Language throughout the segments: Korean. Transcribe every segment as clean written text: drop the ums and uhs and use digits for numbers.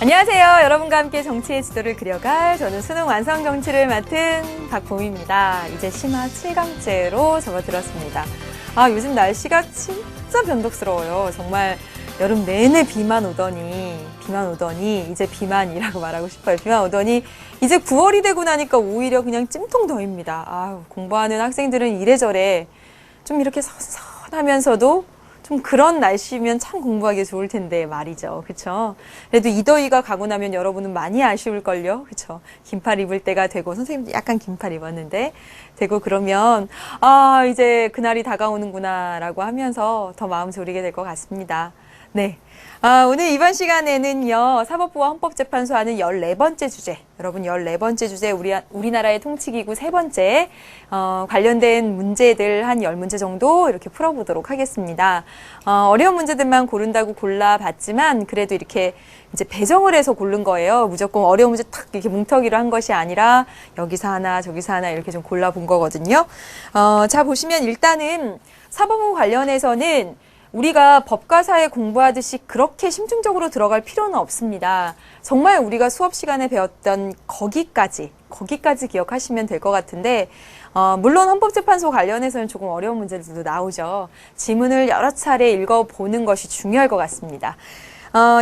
안녕하세요. 여러분과 함께 정치의 지도를 그려갈 저는 수능 완성 정치를 맡은 박봄입니다. 이제 심화 7강째로 접어들었습니다. 요즘 날씨가 진짜 변덕스러워요. 정말 여름 내내 비만 오더니 이제 비만이라고 말하고 싶어요. 비만 오더니 이제 9월이 되고 나니까 오히려 그냥 찜통 더입니다. 공부하는 학생들은 이래저래 좀 이렇게 선선하면서도 좀 그런 날씨면 참 공부하기 좋을 텐데 말이죠. 그렇죠? 그래도 이 더위가 가고 나면 여러분은 많이 아쉬울걸요. 그렇죠? 긴팔 입을 때가 되고 선생님도 약간 긴팔 입었는데 되고 그러면 이제 그날이 다가오는구나 라고 하면서 더 마음 졸이게 될 것 같습니다. 네. 오늘 이번 시간에는요, 사법부와 헌법재판소 하는 14번째 주제, 여러분 14번째 주제, 우리나라의 통치기구 3번째, 관련된 문제들 한 10문제 정도 이렇게 풀어보도록 하겠습니다. 어려운 문제들만 고른다고 골라봤지만, 그래도 이렇게 이제 배정을 해서 고른 거예요. 무조건 어려운 문제 탁 이렇게 뭉터기로 한 것이 아니라, 여기서 하나, 저기서 하나 이렇게 좀 골라본 거거든요. 자, 보시면 일단은 사법부 관련해서는 우리가 법과 사회 공부하듯이 그렇게 심층적으로 들어갈 필요는 없습니다. 정말 우리가 수업 시간에 배웠던 거기까지 기억하시면 될 것 같은데, 물론 헌법재판소 관련해서는 조금 어려운 문제들도 나오죠. 지문을 여러 차례 읽어보는 것이 중요할 것 같습니다.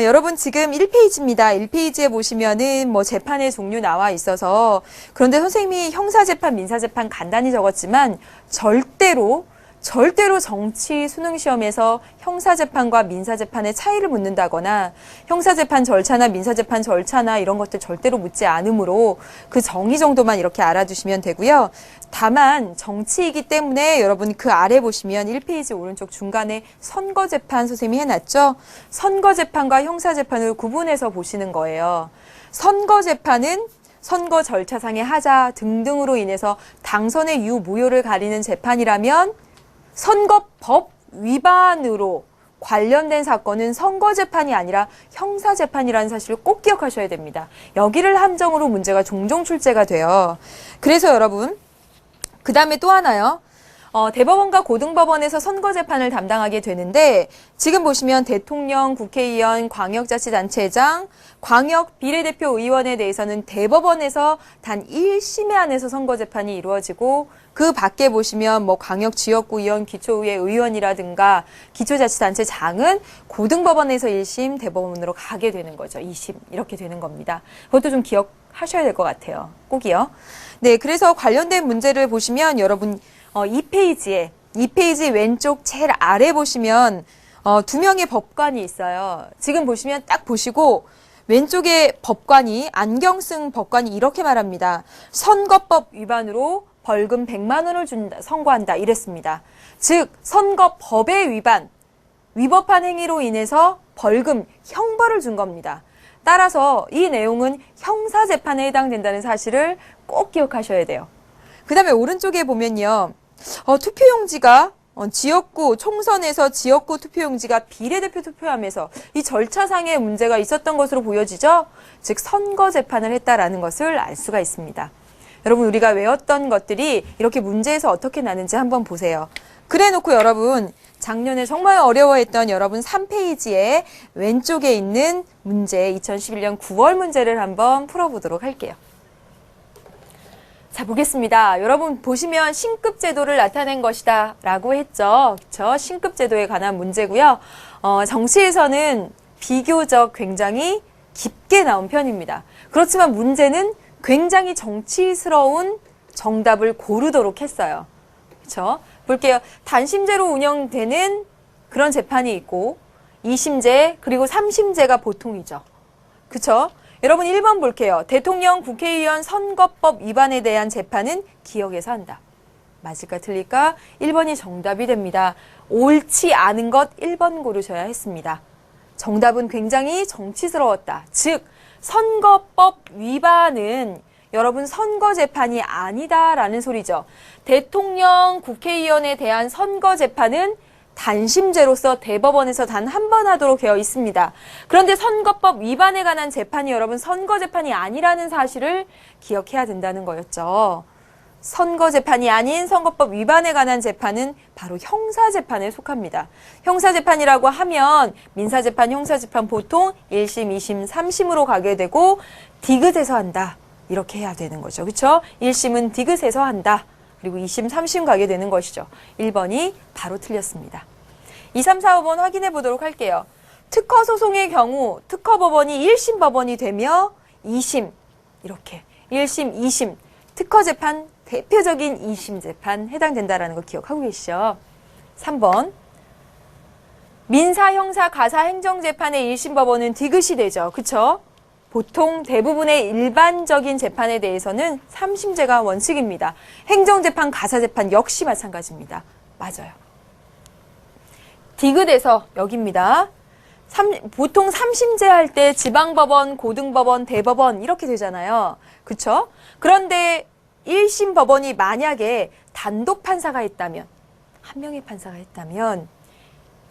여러분 지금 1페이지입니다. 1페이지에 보시면은 재판의 종류 나와 있어서, 그런데 선생님이 형사재판, 민사재판 간단히 적었지만 절대로 정치 수능시험에서 형사재판과 민사재판의 차이를 묻는다거나 형사재판 절차나 민사재판 절차나 이런 것들 절대로 묻지 않으므로 그 정의 정도만 이렇게 알아두시면 되고요. 다만 정치이기 때문에 여러분 그 아래 보시면 1페이지 오른쪽 중간에 선거재판 선생님이 해놨죠. 선거재판과 형사재판을 구분해서 보시는 거예요. 선거재판은 선거 절차상의 하자 등등으로 인해서 당선의 유무효를 가리는 재판이라면 선거법 위반으로 관련된 사건은 선거재판이 아니라 형사재판이라는 사실을 꼭 기억하셔야 됩니다. 여기를 함정으로 문제가 종종 출제가 돼요. 그래서 여러분, 그 다음에 또 하나요. 대법원과 고등법원에서 선거재판을 담당하게 되는데, 지금 보시면 대통령, 국회의원, 광역자치단체장, 광역비례대표의원에 대해서는 대법원에서 단 1심에 한해서 선거재판이 이루어지고, 그 밖에 보시면 광역지역구의원, 기초의회 의원이라든가 기초자치단체장은 고등법원에서 1심, 대법원으로 가게 되는 거죠. 2심 이렇게 되는 겁니다. 그것도 좀 기억하셔야 될 것 같아요. 꼭이요. 네, 그래서 관련된 문제를 보시면 여러분 2페이지 왼쪽 제일 아래 보시면 2명의 법관이 있어요. 지금 보시면 딱 보시고 왼쪽에 법관이 안경쓴 법관이 이렇게 말합니다. 선거법 위반으로 벌금 100만 원을 선고한다 이랬습니다. 즉 선거법의 위법한 행위로 인해서 벌금, 형벌을 준 겁니다. 따라서 이 내용은 형사재판에 해당된다는 사실을 꼭 기억하셔야 돼요. 그 다음에 오른쪽에 보면요. 투표용지가 지역구 총선에서 지역구 투표용지가 비례대표 투표함에서 이 절차상의 문제가 있었던 것으로 보여지죠. 즉 선거재판을 했다라는 것을 알 수가 있습니다. 여러분 우리가 외웠던 것들이 이렇게 문제에서 어떻게 나는지 한번 보세요. 그래놓고 여러분 작년에 정말 어려워했던 여러분 3페이지에 왼쪽에 있는 문제 2011년 9월 문제를 한번 풀어보도록 할게요. 자, 보겠습니다. 여러분 보시면 신급제도를 나타낸 것이다 라고 했죠. 그렇죠? 신급제도에 관한 문제고요. 정치에서는 비교적 굉장히 깊게 나온 편입니다. 그렇지만 문제는 굉장히 정치스러운 정답을 고르도록 했어요. 그렇죠? 볼게요. 단심제로 운영되는 그런 재판이 있고 2심제 그리고 3심제가 보통이죠. 그렇죠? 여러분 1번 볼게요. 대통령, 국회의원 선거법 위반에 대한 재판은 기억에서 한다. 맞을까 틀릴까? 1번이 정답이 됩니다. 옳지 않은 것 1번 고르셔야 했습니다. 정답은 굉장히 정치스러웠다. 즉 선거법 위반은 여러분 선거재판이 아니다라는 소리죠. 대통령, 국회의원에 대한 선거재판은 단심제로서 대법원에서 단 한 번 하도록 되어 있습니다. 그런데 선거법 위반에 관한 재판이 여러분 선거재판이 아니라는 사실을 기억해야 된다는 거였죠. 선거재판이 아닌 선거법 위반에 관한 재판은 바로 형사재판에 속합니다. 형사재판이라고 하면 민사재판, 형사재판 보통 1심, 2심, 3심으로 가게 되고 디귿에서 한다. 이렇게 해야 되는 거죠. 그렇죠? 1심은 디귿에서 한다. 그리고 2심, 3심 가게 되는 것이죠. 1번이 바로 틀렸습니다. 2, 3, 4, 5번 확인해 보도록 할게요. 특허 소송의 경우 특허법원이 1심 법원이 되며 2심 이렇게 1심, 2심 특허 재판 대표적인 2심 재판 해당된다라는 거 기억하고 계시죠? 3번 민사, 형사, 가사, 행정재판의 1심 법원은 디귿이 되죠. 그쵸? 보통 대부분의 일반적인 재판에 대해서는 3심제가 원칙입니다. 행정재판, 가사재판 역시 마찬가지입니다. 맞아요. 디귿에서 여기입니다. 보통 3심제 할 때 지방법원, 고등법원, 대법원 이렇게 되잖아요. 그쵸? 그런데 1심 법원이 만약에 단독 판사가 있다면, 한 명의 판사가 있다면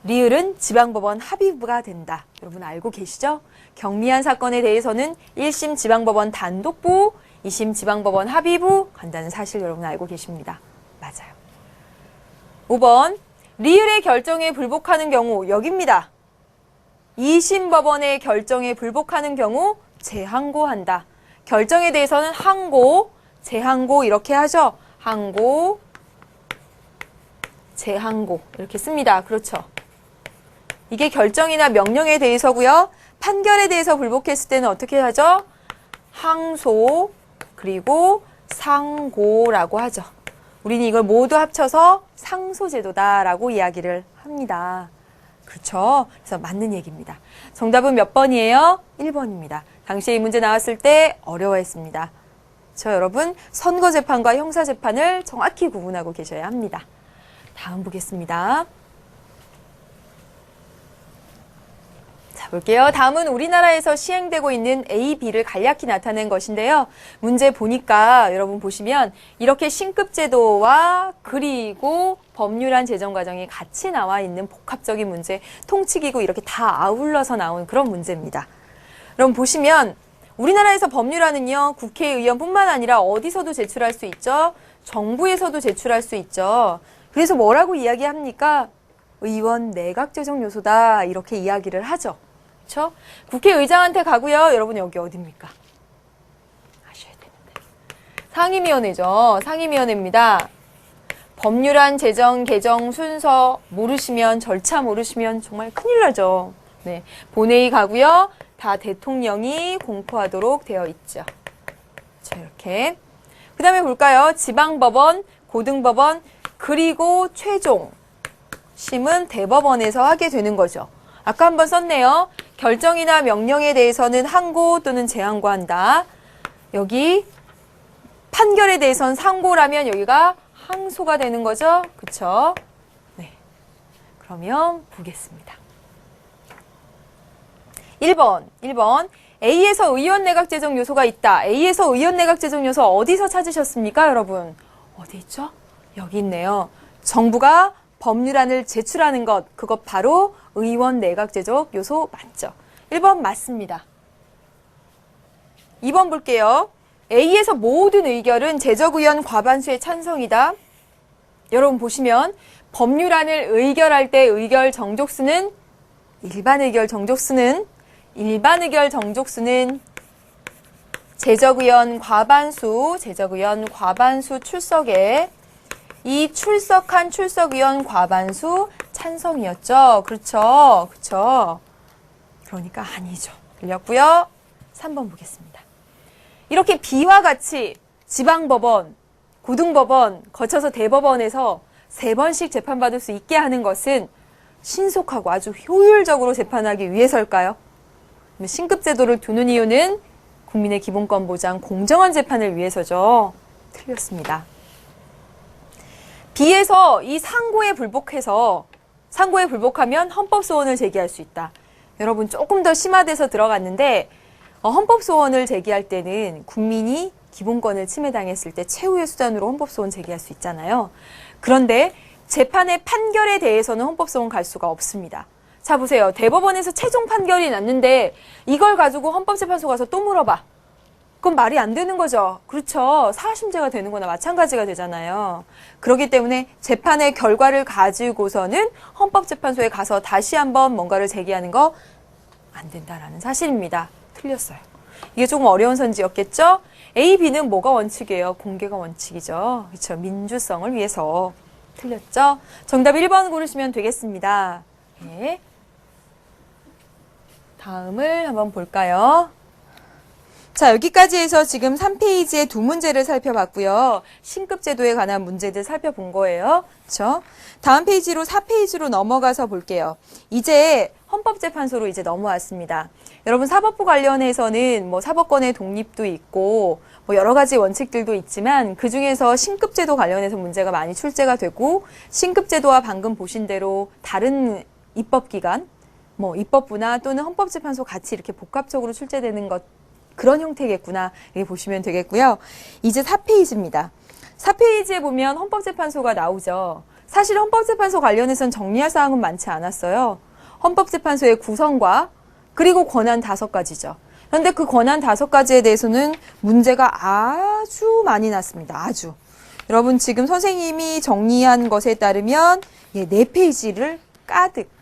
리을은 지방법원 합의부가 된다. 여러분 알고 계시죠? 경미한 사건에 대해서는 1심 지방법원 단독부, 2심 지방법원 합의부 간다는 사실 여러분 알고 계십니다. 맞아요. 5번 리을의 결정에 불복하는 경우 여기입니다. 2심 법원의 결정에 불복하는 경우 재항고한다. 결정에 대해서는 항고, 재항고 이렇게 하죠. 항고, 재항고 이렇게 씁니다. 그렇죠. 이게 결정이나 명령에 대해서고요. 판결에 대해서 불복했을 때는 어떻게 하죠? 항소 그리고 상고라고 하죠. 우리는 이걸 모두 합쳐서 상소제도다라고 이야기를 합니다. 그렇죠? 그래서 맞는 얘기입니다. 정답은 몇 번이에요? 1번입니다. 당시에 이 문제 나왔을 때 어려워했습니다. 여러분 선거재판과 형사재판을 정확히 구분하고 계셔야 합니다. 다음 보겠습니다. 자, 볼게요. 다음은 우리나라에서 시행되고 있는 A, B를 간략히 나타낸 것인데요. 문제 보니까 여러분 보시면 이렇게 신급제도와 그리고 법률안 제정 과정이 같이 나와 있는 복합적인 문제, 통치기구 이렇게 다 아울러서 나온 그런 문제입니다. 여러분 보시면 우리나라에서 법률안은요. 국회의원뿐만 아니라 어디서도 제출할 수 있죠. 정부에서도 제출할 수 있죠. 그래서 뭐라고 이야기합니까? 의원 내각 제정 요소다 이렇게 이야기를 하죠. 그렇죠? 국회의장한테 가고요. 여러분 여기 어디입니까? 아셔야 되는데. 상임위원회죠. 상임위원회입니다. 법률안 제정 개정 순서 모르시면 절차 모르시면 정말 큰일 나죠. 네, 본회의 가고요. 다 대통령이 공포하도록 되어 있죠. 자, 이렇게. 그 다음에 볼까요? 지방법원, 고등법원, 그리고 최종 심은 대법원에서 하게 되는 거죠. 아까 한번 썼네요. 결정이나 명령에 대해서는 항고 또는 재항고한다. 여기 판결에 대해서는 상고라면 여기가 항소가 되는 거죠. 그쵸? 네. 그러면 보겠습니다. 1번. A에서 의원 내각 제정 요소가 있다. A에서 의원 내각 제정 요소 어디서 찾으셨습니까, 여러분? 어디 있죠? 여기 있네요. 정부가 법률안을 제출하는 것, 그것 바로 의원 내각 제적 요소 맞죠? 1번 맞습니다. 2번 볼게요. A에서 모든 의결은 제적의원 과반수의 찬성이다. 여러분 보시면 법률안을 의결할 때 의결 정족수는 일반 의결 정족수는 제적의원 과반수 출석에 이 출석한 출석의원 과반수 찬성이었죠. 그렇죠. 그렇죠. 그러니까 아니죠. 틀렸고요. 3번 보겠습니다. 이렇게 B와 같이 지방법원, 고등법원 거쳐서 대법원에서 3번씩 재판받을 수 있게 하는 것은 신속하고 아주 효율적으로 재판하기 위해서일까요? 신급제도를 두는 이유는 국민의 기본권 보장, 공정한 재판을 위해서죠. 틀렸습니다. B에서 이 상고에 불복하면 헌법소원을 제기할 수 있다. 여러분 조금 더 심화돼서 들어갔는데 헌법소원을 제기할 때는 국민이 기본권을 침해당했을 때 최후의 수단으로 헌법소원 제기할 수 있잖아요. 그런데 재판의 판결에 대해서는 헌법소원 갈 수가 없습니다. 자 보세요. 대법원에서 최종 판결이 났는데 이걸 가지고 헌법재판소 가서 또 물어봐. 그건 말이 안 되는 거죠. 그렇죠. 사심제가 되는 거나 마찬가지가 되잖아요. 그렇기 때문에 재판의 결과를 가지고서는 헌법재판소에 가서 다시 한번 뭔가를 제기하는 거 안 된다라는 사실입니다. 틀렸어요. 이게 조금 어려운 선지였겠죠? A, B는 뭐가 원칙이에요? 공개가 원칙이죠. 그렇죠. 민주성을 위해서. 틀렸죠? 정답 1번 고르시면 되겠습니다. 네. 다음을 한번 볼까요? 자, 여기까지 해서 지금 3페이지의 두 문제를 살펴봤고요. 신급제도에 관한 문제들 살펴본 거예요. 그렇죠? 다음 페이지로 4페이지로 넘어가서 볼게요. 이제 헌법재판소로 이제 넘어왔습니다. 여러분 사법부 관련해서는 뭐 사법권의 독립도 있고 뭐 여러 가지 원칙들도 있지만 그중에서 신급제도 관련해서 문제가 많이 출제가 되고 신급제도와 방금 보신 대로 다른 입법기관, 뭐 입법부나 또는 헌법재판소 같이 이렇게 복합적으로 출제되는 것 그런 형태겠구나 이렇게 보시면 되겠고요. 이제 4페이지입니다. 4페이지에 보면 헌법재판소가 나오죠. 사실 헌법재판소 관련해서는 정리할 사항은 많지 않았어요. 헌법재판소의 구성과 그리고 권한 5가지죠. 그런데 그 권한 5가지에 대해서는 문제가 아주 많이 났습니다. 아주. 여러분 지금 선생님이 정리한 것에 따르면 4페이지를 가득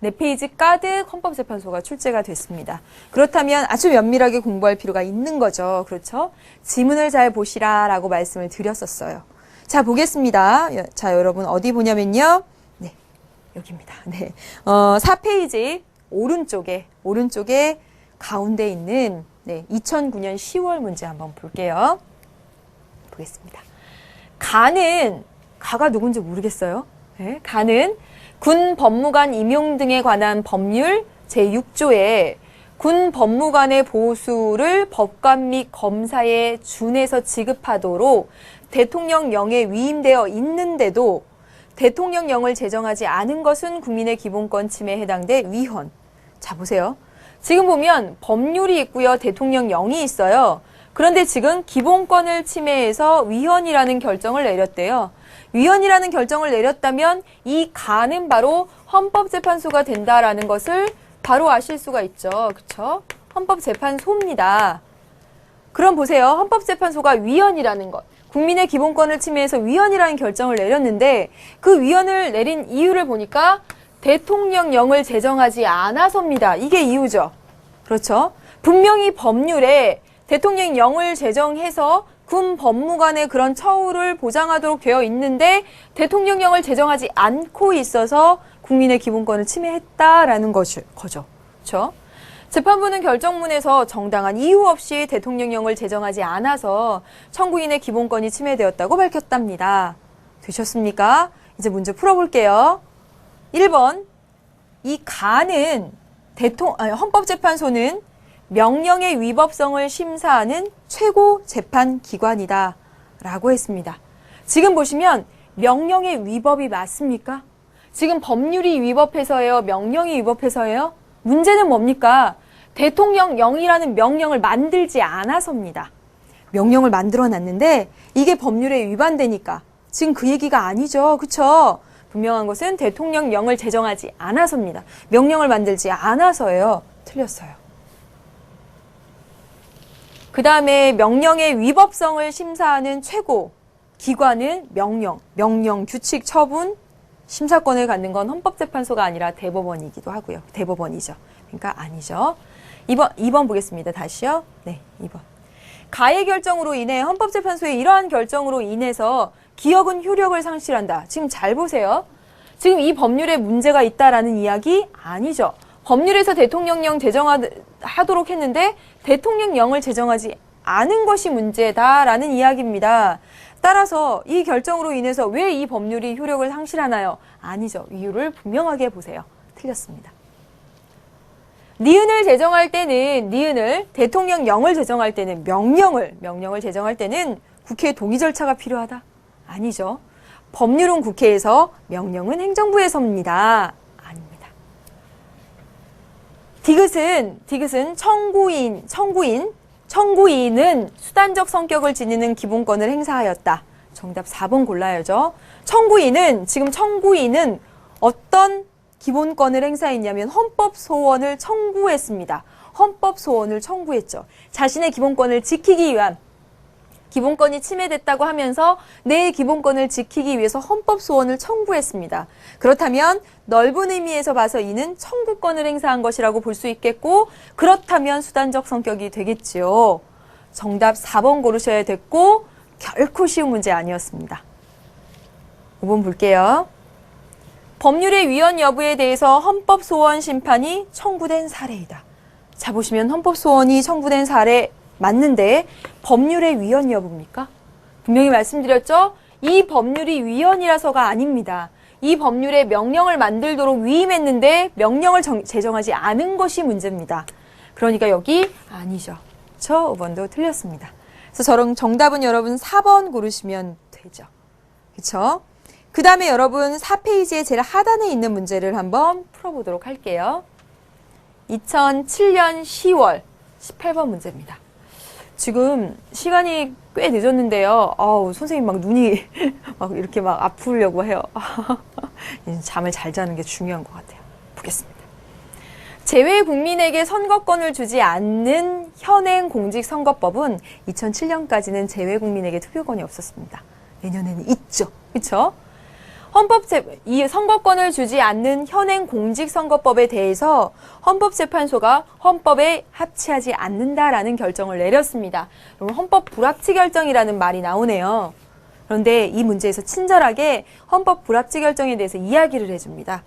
4페이지 가득 헌법재판소가 출제가 됐습니다. 그렇다면 아주 면밀하게 공부할 필요가 있는 거죠. 그렇죠? 지문을 잘 보시라 라고 말씀을 드렸었어요. 자, 보겠습니다. 자, 여러분 어디 보냐면요. 네, 여기입니다. 네, 4페이지 오른쪽에 가운데 있는 2009년 10월 문제 한번 볼게요. 보겠습니다. 가가 누군지 모르겠어요. 네, 가는 군 법무관 임용 등에 관한 법률 제6조에 군 법무관의 보수를 법관 및 검사에 준해서 지급하도록 대통령령에 위임되어 있는데도 대통령령을 제정하지 않은 것은 국민의 기본권 침해에 해당돼 위헌. 자, 보세요. 지금 보면 법률이 있고요. 대통령령이 있어요. 그런데 지금 기본권을 침해해서 위헌이라는 결정을 내렸대요. 위헌이라는 결정을 내렸다면 이 가는 바로 헌법재판소가 된다라는 것을 바로 아실 수가 있죠. 그렇죠? 헌법재판소입니다. 그럼 보세요. 헌법재판소가 위헌이라는 것. 국민의 기본권을 침해해서 위헌이라는 결정을 내렸는데 그 위헌을 내린 이유를 보니까 대통령령을 제정하지 않아서입니다. 이게 이유죠. 그렇죠? 분명히 법률에 대통령령을 제정해서 군 법무관의 그런 처우를 보장하도록 되어 있는데 대통령령을 제정하지 않고 있어서 국민의 기본권을 침해했다라는 거죠. 그렇죠? 재판부는 결정문에서 정당한 이유 없이 대통령령을 제정하지 않아서 청구인의 기본권이 침해되었다고 밝혔답니다. 되셨습니까? 이제 문제 풀어볼게요. 1번, 이 가는 헌법재판소는 명령의 위법성을 심사하는 최고 재판기관이다 라고 했습니다. 지금 보시면 명령의 위법이 맞습니까? 지금 법률이 위법해서예요? 명령이 위법해서예요? 문제는 뭡니까? 대통령령이라는 명령을 만들지 않아서입니다. 명령을 만들어 놨는데 이게 법률에 위반되니까 지금 그 얘기가 아니죠. 그렇죠? 분명한 것은 대통령령을 제정하지 않아서입니다. 명령을 만들지 않아서예요. 틀렸어요. 그 다음에 명령의 위법성을 심사하는 최고 기관은 명령, 규칙, 처분, 심사권을 갖는 건 헌법재판소가 아니라 대법원이기도 하고요. 대법원이죠. 그러니까 아니죠. 2번 보겠습니다. 다시요. 네, 2번. 가의 결정으로 인해 헌법재판소의 이러한 결정으로 인해서 기억은 효력을 상실한다. 지금 잘 보세요. 지금 이 법률에 문제가 있다라는 이야기 아니죠. 법률에서 대통령령 제정하도록 했는데 대통령령을 제정하지 않은 것이 문제다라는 이야기입니다. 따라서 이 결정으로 인해서 왜 이 법률이 효력을 상실하나요? 아니죠. 이유를 분명하게 보세요. 틀렸습니다. 니은을 제정할 때는 대통령령을 제정할 때는 명령을 제정할 때는 국회의 동의 절차가 필요하다? 아니죠. 법률은 국회에서, 명령은 행정부에서입니다. 아닙니다. 디귿은 청구인은 수단적 성격을 지니는 기본권을 행사하였다. 정답 4번 골라야죠. 청구인은 어떤 기본권을 행사했냐면 헌법 소원을 청구했습니다. 헌법 소원을 청구했죠. 자신의 기본권을 지키기 위한, 기본권이 침해됐다고 하면서 내 기본권을 지키기 위해서 헌법 소원을 청구했습니다. 그렇다면 넓은 의미에서 봐서 이는 청구권을 행사한 것이라고 볼 수 있겠고, 그렇다면 수단적 성격이 되겠지요. 정답 4번 고르셔야 됐고 결코 쉬운 문제 아니었습니다. 5번 볼게요. 법률의 위헌 여부에 대해서 헌법 소원 심판이 청구된 사례이다. 자, 보시면 헌법 소원이 청구된 사례 맞는데 법률의 위헌 여부입니까? 분명히 말씀드렸죠? 이 법률이 위헌이라서가 아닙니다. 이 법률에 명령을 만들도록 위임했는데 명령을 제정하지 않은 것이 문제입니다. 그러니까 여기 아니죠. 그렇죠? 5번도 틀렸습니다. 그래서 저런 정답은 여러분 4번 고르시면 되죠. 그렇죠? 그 다음에 여러분 4페이지의 제일 하단에 있는 문제를 한번 풀어보도록 할게요. 2007년 10월 18번 문제입니다. 지금 시간이 꽤 늦었는데요. 선생님 막 눈이 막 이렇게 막 아프려고 해요. 잠을 잘 자는 게 중요한 것 같아요. 보겠습니다. 재외 국민에게 선거권을 주지 않는 현행 공직선거법은 2007년까지는 재외 국민에게 투표권이 없었습니다. 내년에는 있죠. 그렇죠? 이 선거권을 주지 않는 현행 공직선거법에 대해서 헌법재판소가 헌법에 합치하지 않는다라는 결정을 내렸습니다. 그럼 헌법 불합치 결정이라는 말이 나오네요. 그런데 이 문제에서 친절하게 헌법 불합치 결정에 대해서 이야기를 해줍니다.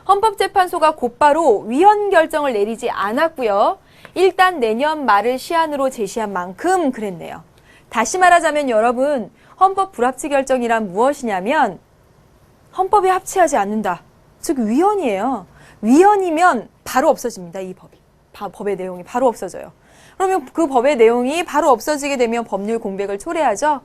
헌법재판소가 곧바로 위헌 결정을 내리지 않았고요. 일단 내년 말을 시한으로 제시한 만큼 그랬네요. 다시 말하자면 여러분, 헌법 불합치 결정이란 무엇이냐면 헌법에 합치하지 않는다. 즉 위헌이에요. 위헌이면 바로 없어집니다. 이 법의 내용이 바로 없어져요. 그러면 그 법의 내용이 바로 없어지게 되면 법률 공백을 초래하죠.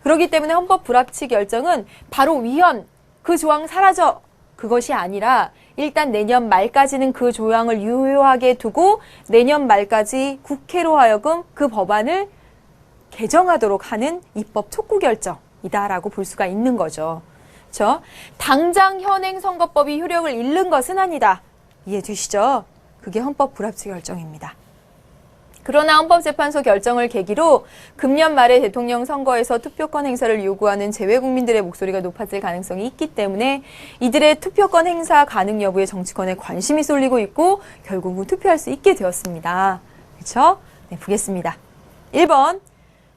그렇기 때문에 헌법 불합치 결정은 바로 위헌, 그 조항 사라져, 그것이 아니라 일단 내년 말까지는 그 조항을 유효하게 두고 내년 말까지 국회로 하여금 그 법안을 개정하도록 하는 입법 촉구 결정이다라고 볼 수가 있는 거죠. 그렇죠? 당장 현행 선거법이 효력을 잃는 것은 아니다. 이해되시죠? 그게 헌법 불합치 결정입니다. 그러나 헌법재판소 결정을 계기로 금년 말에 대통령 선거에서 투표권 행사를 요구하는 재외 국민들의 목소리가 높아질 가능성이 있기 때문에 이들의 투표권 행사 가능 여부에 정치권에 관심이 쏠리고 있고 결국은 투표할 수 있게 되었습니다. 그렇죠? 네, 보겠습니다. 1번,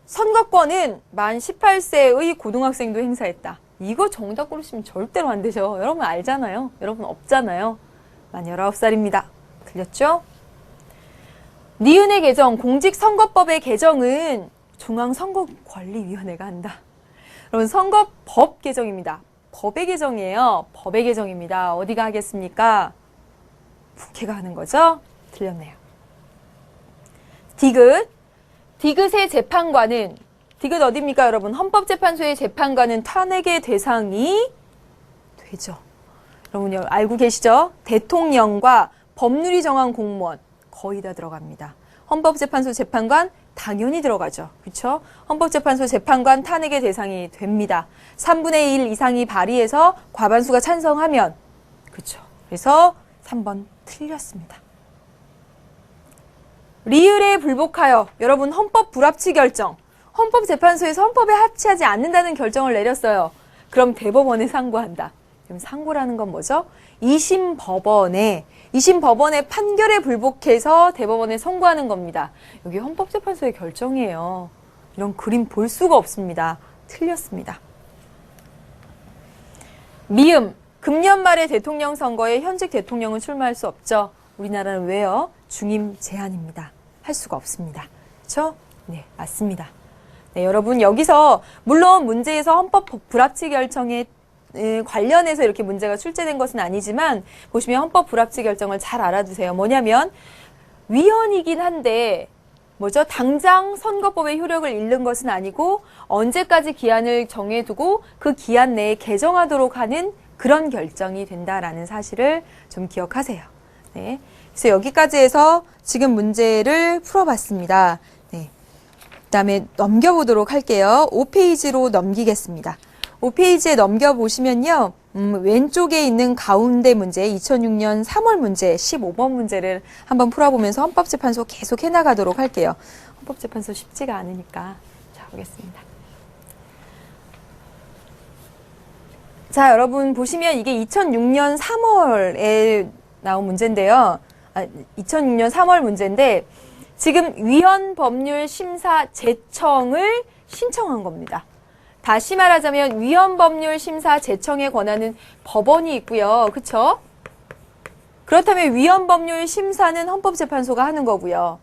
선거권은 만 18세의 고등학생도 행사했다. 이거 정답 고르시면 절대로 안 되죠. 여러분 알잖아요. 여러분 없잖아요. 만 19살입니다. 틀렸죠? 니은의 개정, 공직선거법의 개정은 중앙선거관리위원회가 한다. 여러분 선거법 개정입니다. 법의 개정이에요. 법의 개정입니다. 어디가 하겠습니까? 국회가 하는 거죠? 틀렸네요. 디귿의 재판관은, 디귿 어디입니까 여러분? 헌법재판소의 재판관은 탄핵의 대상이 되죠. 여러분 알고 계시죠? 대통령과 법률이 정한 공무원 거의 다 들어갑니다. 헌법재판소 재판관 당연히 들어가죠. 그렇죠? 헌법재판소 재판관 탄핵의 대상이 됩니다. 3분의 1 이상이 발의해서 과반수가 찬성하면, 그렇죠? 그래서 3번 틀렸습니다. 리을에 불복하여, 여러분 헌법 불합치 결정, 헌법재판소에서 헌법에 합치하지 않는다는 결정을 내렸어요. 그럼 대법원에 상고한다. 그럼 상고라는 건 뭐죠? 2심 법원의 판결에 불복해서 대법원에 선고하는 겁니다. 여기 헌법재판소의 결정이에요. 이런 그림 볼 수가 없습니다. 틀렸습니다. 미음, 금년 말에 대통령 선거에 현직 대통령은 출마할 수 없죠. 우리나라는 왜요? 중임 제한입니다. 할 수가 없습니다. 그렇죠? 네, 맞습니다. 네, 여러분 여기서 물론 문제에서 헌법 불합치 결정에 관련해서 이렇게 문제가 출제된 것은 아니지만 보시면 헌법 불합치 결정을 잘 알아두세요. 뭐냐면 위헌이긴 한데 뭐죠? 당장 선거법의 효력을 잃는 것은 아니고 언제까지 기한을 정해두고 그 기한 내에 개정하도록 하는 그런 결정이 된다라는 사실을 좀 기억하세요. 네. 그래서 여기까지 해서 지금 문제를 풀어봤습니다. 네. 그다음에 넘겨보도록 할게요. 5페이지로 넘기겠습니다. 5페이지에 넘겨보시면요. 왼쪽에 있는 가운데 문제 2006년 3월 문제 15번 문제를 한번 풀어보면서 헌법재판소 계속 해나가도록 할게요. 헌법재판소 쉽지가 않으니까. 자, 보겠습니다. 자, 여러분 보시면 이게 2006년 3월에 나온 문제인데요. 2006년 3월 문제인데 지금 위헌법률심사 제청을 신청한 겁니다. 다시 말하자면 위헌법률심사 제청에 관하는 법원이 있고요. 그렇죠? 그렇다면 위헌법률심사는 헌법재판소가 하는 거고요.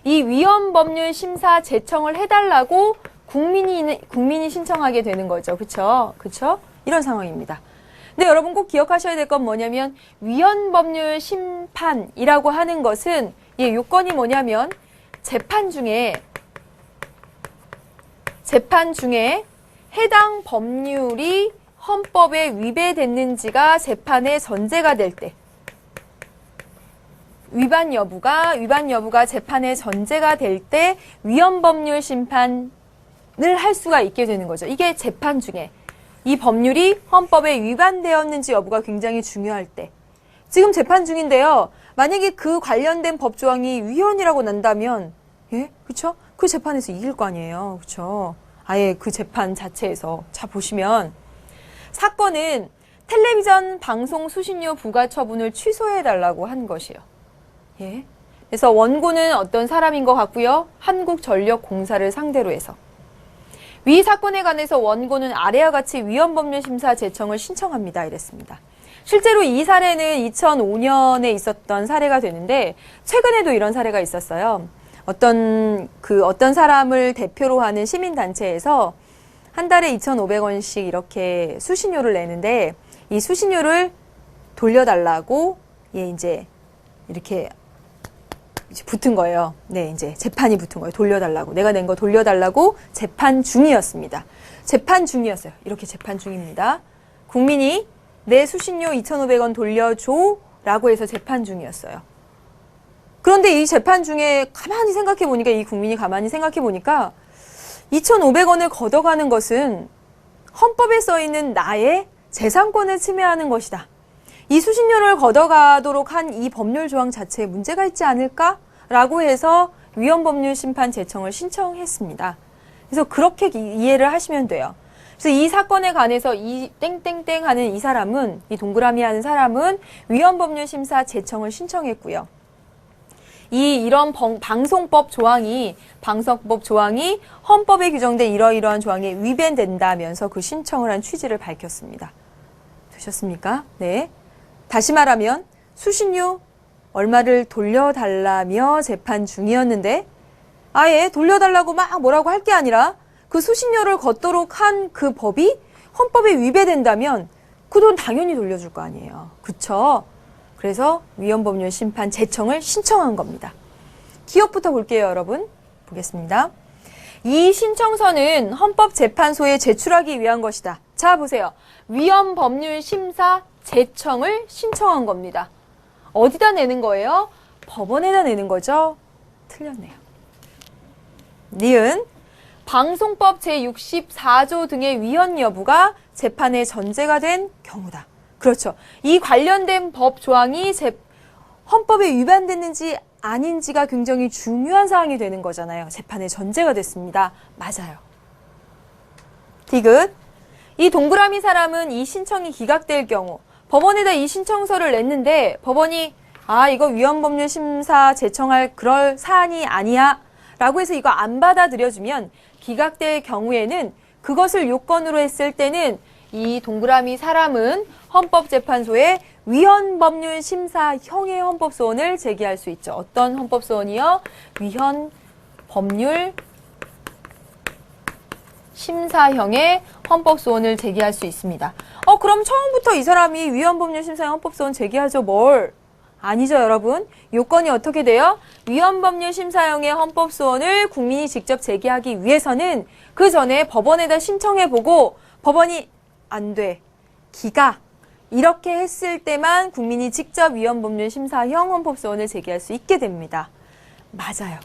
이 위헌법률심사 제청을 해달라고 국민이 신청하게 되는 거죠. 그렇죠? 그렇죠? 이런 상황입니다. 근데 여러분 꼭 기억하셔야 될 건 뭐냐면 위헌법률심판이라고 하는 것은 요건이 뭐냐면 재판 중에 해당 법률이 헌법에 위배됐는지가 재판의 전제가 될 때 위반 여부가 재판의 전제가 될 때 위헌법률 심판을 할 수가 있게 되는 거죠. 이게 재판 중에 이 법률이 헌법에 위반되었는지 여부가 굉장히 중요할 때 지금 재판 중인데요. 만약에 그 관련된 법조항이 위헌이라고 난다면 그렇죠? 그 재판에서 이길 거 아니에요. 그렇죠? 아예 그 재판 자체에서. 자, 보시면 사건은 텔레비전 방송 수신료 부과 처분을 취소해달라고 한 것이에요. 그래서 원고는 어떤 사람인 것 같고요. 한국전력공사를 상대로 해서. 위 사건에 관해서 원고는 아래와 같이 위헌법률심사 제청을 신청합니다. 이랬습니다. 실제로 이 사례는 2005년에 있었던 사례가 되는데 최근에도 이런 사례가 있었어요. 어떤 사람을 대표로 하는 시민단체에서 한 달에 2,500원씩 이렇게 수신료를 내는데 이 수신료를 돌려달라고 이제 이렇게 붙은 거예요. 네, 이제 재판이 붙은 거예요. 돌려달라고. 내가 낸 거 돌려달라고 재판 중이었습니다. 재판 중이었어요. 이렇게 재판 중입니다. 국민이 내 수신료 2,500원 돌려줘 라고 해서 재판 중이었어요. 그런데 이 재판 중에 가만히 생각해 보니까 이 국민이 가만히 생각해 보니까 2,500원을 걷어가는 것은 헌법에 써 있는 나의 재산권을 침해하는 것이다. 이 수신료를 걷어가도록 한 이 법률 조항 자체에 문제가 있지 않을까라고 해서 위헌법률심판 제청을 신청했습니다. 그래서 그렇게 이해를 하시면 돼요. 그래서 이 사건에 관해서 이 땡땡땡 하는 이 사람은, 이 동그라미 하는 사람은 위헌법률심사 제청을 신청했고요. 이런 방송법 조항이 헌법에 규정된 이러이러한 조항에 위배된다면서 그 신청을 한 취지를 밝혔습니다. 되셨습니까? 네. 다시 말하면 수신료 얼마를 돌려달라며 재판 중이었는데 아예 돌려달라고 막 뭐라고 할 게 아니라 그 수신료를 걷도록 한 그 법이 헌법에 위배된다면 그 돈 당연히 돌려줄 거 아니에요. 그쵸? 그래서 위헌법률 심판 제청을 신청한 겁니다. 기억부터 볼게요, 여러분. 보겠습니다. 이 신청서는 헌법재판소에 제출하기 위한 것이다. 자, 보세요. 위헌법률 심사 제청을 신청한 겁니다. 어디다 내는 거예요? 법원에다 내는 거죠? 틀렸네요. 니은 방송법 제64조 등의 위헌 여부가 재판의 전제가 된 경우다. 그렇죠. 이 관련된 법 조항이 헌법에 위반됐는지 아닌지가 굉장히 중요한 사항이 되는 거잖아요. 재판의 전제가 됐습니다. 맞아요. 디귿. 이 동그라미 사람은 이 신청이 기각될 경우 법원에다 이 신청서를 냈는데 법원이 이거 위헌법률 심사 제청할 그럴 사안이 아니야 라고 해서 이거 안 받아들여주면 기각될 경우에는 그것을 요건으로 했을 때는 이 동그라미 사람은 헌법재판소에 위헌법률 심사형의 헌법소원을 제기할 수 있죠. 어떤 헌법소원이요? 위헌법률 심사형의 헌법소원을 제기할 수 있습니다. 그럼 처음부터 이 사람이 위헌법률 심사형 헌법소원 제기하죠. 뭘? 아니죠, 여러분. 요건이 어떻게 돼요? 위헌법률 심사형의 헌법소원을 국민이 직접 제기하기 위해서는 그 전에 법원에다 신청해보고 법원이 안 돼. 기각. 이렇게 했을 때만 국민이 직접 위헌법률 심사형 헌법소원을 제기할 수 있게 됩니다. 맞아요.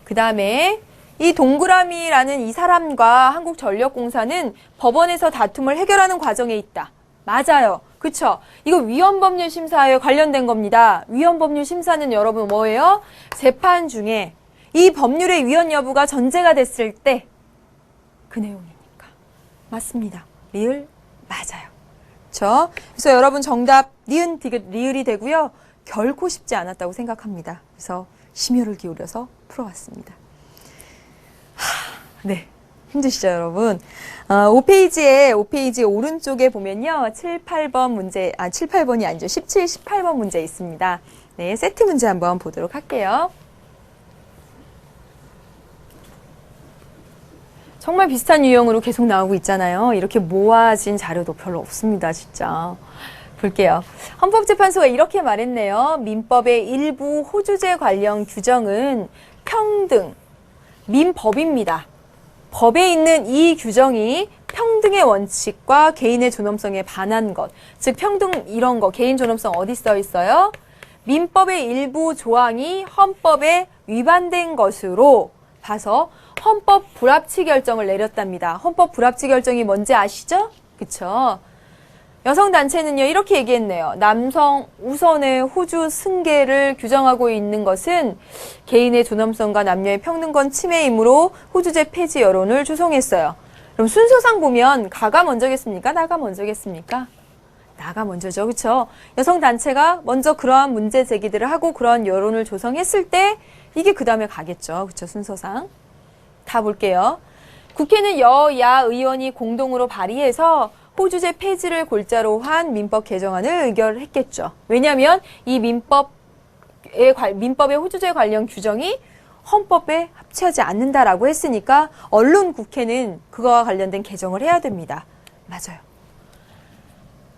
그 다음에 이 동그라미라는 이 사람과 한국전력공사는 법원에서 다툼을 해결하는 과정에 있다. 맞아요. 그쵸? 이거 위헌법률 심사에 관련된 겁니다. 위헌법률 심사는 여러분 뭐예요? 재판 중에 이 법률의 위헌 여부가 전제가 됐을 때 그 내용이니까. 맞습니다. 리을 맞아요. 그쵸? 그래서 여러분 정답 니은, 디귿, 리을이 되고요. 결코 쉽지 않았다고 생각합니다. 그래서 심혈을 기울여서 풀어왔습니다. 네. 힘드시죠, 여러분? 5페이지 오른쪽에 보면요. 7, 8번 문제, 7, 8번이 아니죠. 17, 18번 문제 있습니다. 네, 세트 문제 한번 보도록 할게요. 정말 비슷한 유형으로 계속 나오고 있잖아요. 이렇게 모아진 자료도 별로 없습니다, 진짜. 볼게요. 헌법재판소가 이렇게 말했네요. 민법의 일부 호주제 관련 규정은 평등, 민법입니다. 법에 있는 이 규정이 평등의 원칙과 개인의 존엄성에 반한 것, 즉 평등 이런 거, 개인 존엄성 어디 써 있어요? 민법의 일부 조항이 헌법에 위반된 것으로 봐서 헌법 불합치 결정을 내렸답니다. 헌법 불합치 결정이 뭔지 아시죠? 그쵸? 여성단체는요, 이렇게 얘기했네요. 남성 우선의 호주 승계를 규정하고 있는 것은 개인의 존엄성과 남녀의 평등권 침해이므로 호주제 폐지 여론을 조성했어요. 그럼 순서상 보면 가가 먼저겠습니까? 나가 먼저겠습니까? 나가 먼저죠. 그쵸? 여성단체가 먼저 그러한 문제 제기들을 하고 그러한 여론을 조성했을 때 이게 그 다음에 가겠죠. 그쵸? 순서상. 다 볼게요. 국회는 여야 의원이 공동으로 발의해서 호주제 폐지를 골자로 한 민법 개정안을 의결했겠죠. 왜냐하면 이 민법의 호주제 관련 규정이 헌법에 합치하지 않는다라고 했으니까 언론 국회는 그거와 관련된 개정을 해야 됩니다. 맞아요.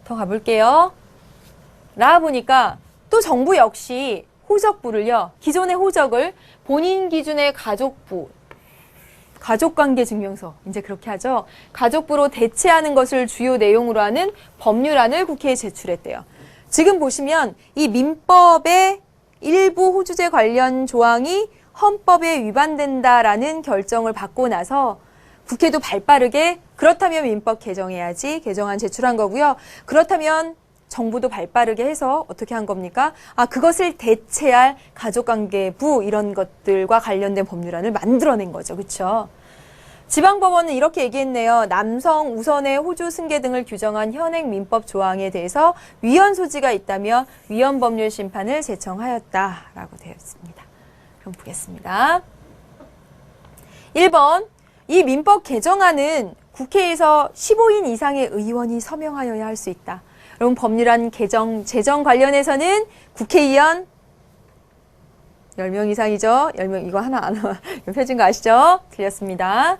더 가볼게요. 나와 보니까 또 정부 역시 호적부를요. 기존의 호적을 본인 기준의 가족부, 가족관계증명서, 이제 그렇게 하죠. 가족부로 대체하는 것을 주요 내용으로 하는 법률안을 국회에 제출했대요. 지금 보시면 이 민법의 일부 호주제 관련 조항이 헌법에 위반된다라는 결정을 받고 나서 국회도 발빠르게 그렇다면 민법 개정해야지 개정안 제출한 거고요. 그렇다면 정부도 발빠르게 해서 어떻게 한 겁니까? 그것을 대체할 가족관계부 이런 것들과 관련된 법률안을 만들어낸 거죠. 그렇죠? 지방법원은 이렇게 얘기했네요. 남성 우선의 호주 승계 등을 규정한 현행 민법 조항에 대해서 위헌 소지가 있다며 위헌법률 심판을 제청하였다라고 되어 있습니다. 그럼 보겠습니다. 1번, 이 민법 개정안은 국회에서 15인 이상의 의원이 서명하여야 할 수 있다. 여러분 법률안 개정, 제정 관련해서는 국회의원 10명 이상이죠. 10명 이거 하나 안 펴진 거 아시죠? 틀렸습니다.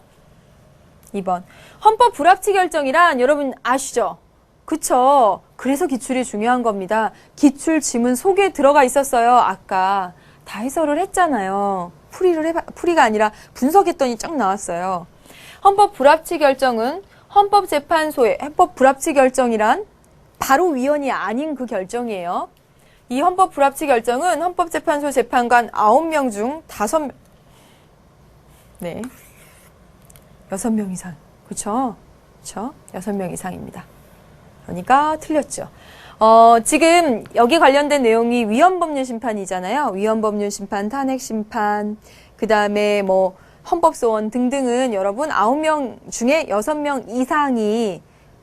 2번. 헌법 불합치 결정이란 여러분 아시죠? 그쵸? 그래서 기출이 중요한 겁니다. 기출 지문 속에 들어가 있었어요. 아까 다 해설을 했잖아요. 풀이가 아니라 분석했더니 쫙 나왔어요. 헌법 불합치 결정은 헌법재판소의 헌법 불합치 결정이란 바로 위헌이 아닌 그 결정이에요. 이 헌법 불합치 결정은 헌법재판소 재판관 9명 중 5명, 네, 6명 이상. 그쵸? 그쵸? 6명 이상입니다. 그러니까 틀렸죠. 지금 여기 관련된 내용이 위헌법률 심판이잖아요. 위헌법률 심판, 탄핵 심판, 그 다음에 뭐 헌법소원 등등은 여러분 9명 중에 6명 이상이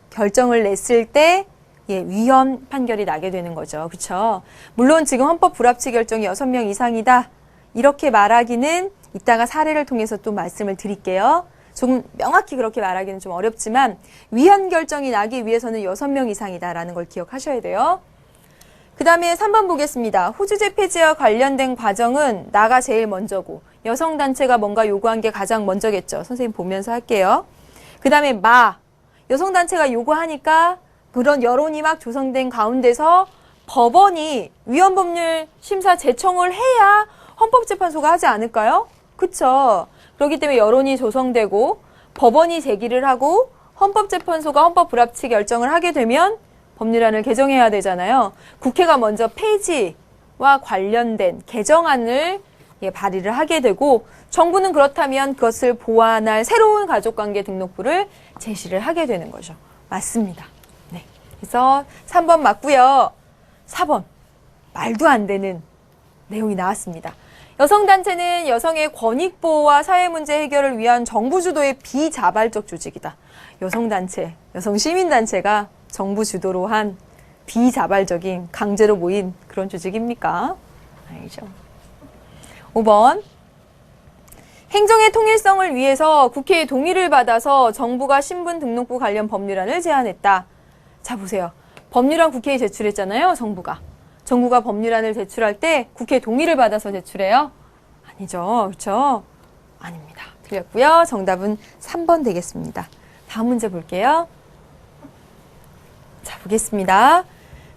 결정을 냈을 때 위헌 판결이 나게 되는 거죠. 그쵸? 물론 지금 헌법 불합치 결정이 6명 이상이다. 이렇게 말하기는 이따가 사례를 통해서 또 말씀을 드릴게요. 조금 명확히 그렇게 말하기는 좀 어렵지만 위헌 결정이 나기 위해서는 6명 이상이다라는 걸 기억하셔야 돼요. 그 다음에 3번 보겠습니다. 호주제 폐지와 관련된 과정은 나가 제일 먼저고 여성단체가 뭔가 요구한 게 가장 먼저겠죠. 선생님 보면서 할게요. 그 다음에 여성단체가 요구하니까 그런 여론이 막 조성된 가운데서 법원이 위헌법률 심사 제청을 해야 헌법재판소가 하지 않을까요? 그쵸? 그렇기 때문에 여론이 조성되고 법원이 제기를 하고 헌법재판소가 헌법 불합치 결정을 하게 되면 법률안을 개정해야 되잖아요. 국회가 먼저 폐지와 관련된 개정안을 발의를 하게 되고 정부는 그렇다면 그것을 보완할 새로운 가족관계 등록부를 제시를 하게 되는 거죠. 맞습니다. 네. 그래서 3번 맞고요. 4번 말도 안 되는 내용이 나왔습니다. 여성단체는 여성의 권익보호와 사회문제 해결을 위한 정부 주도의 비자발적 조직이다. 여성단체, 여성시민단체가 정부 주도로 한 비자발적인 강제로 모인 그런 조직입니까? 아니죠. 5번 행정의 통일성을 위해서 국회의 동의를 받아서 정부가 신분등록부 관련 법률안을 제안했다. 자 보세요. 법률안 국회에 제출했잖아요. 정부가 법률안을 제출할 때 국회 동의를 받아서 제출해요? 아니죠. 그렇죠? 아닙니다. 틀렸고요. 정답은 3번 되겠습니다. 다음 문제 볼게요. 자, 보겠습니다.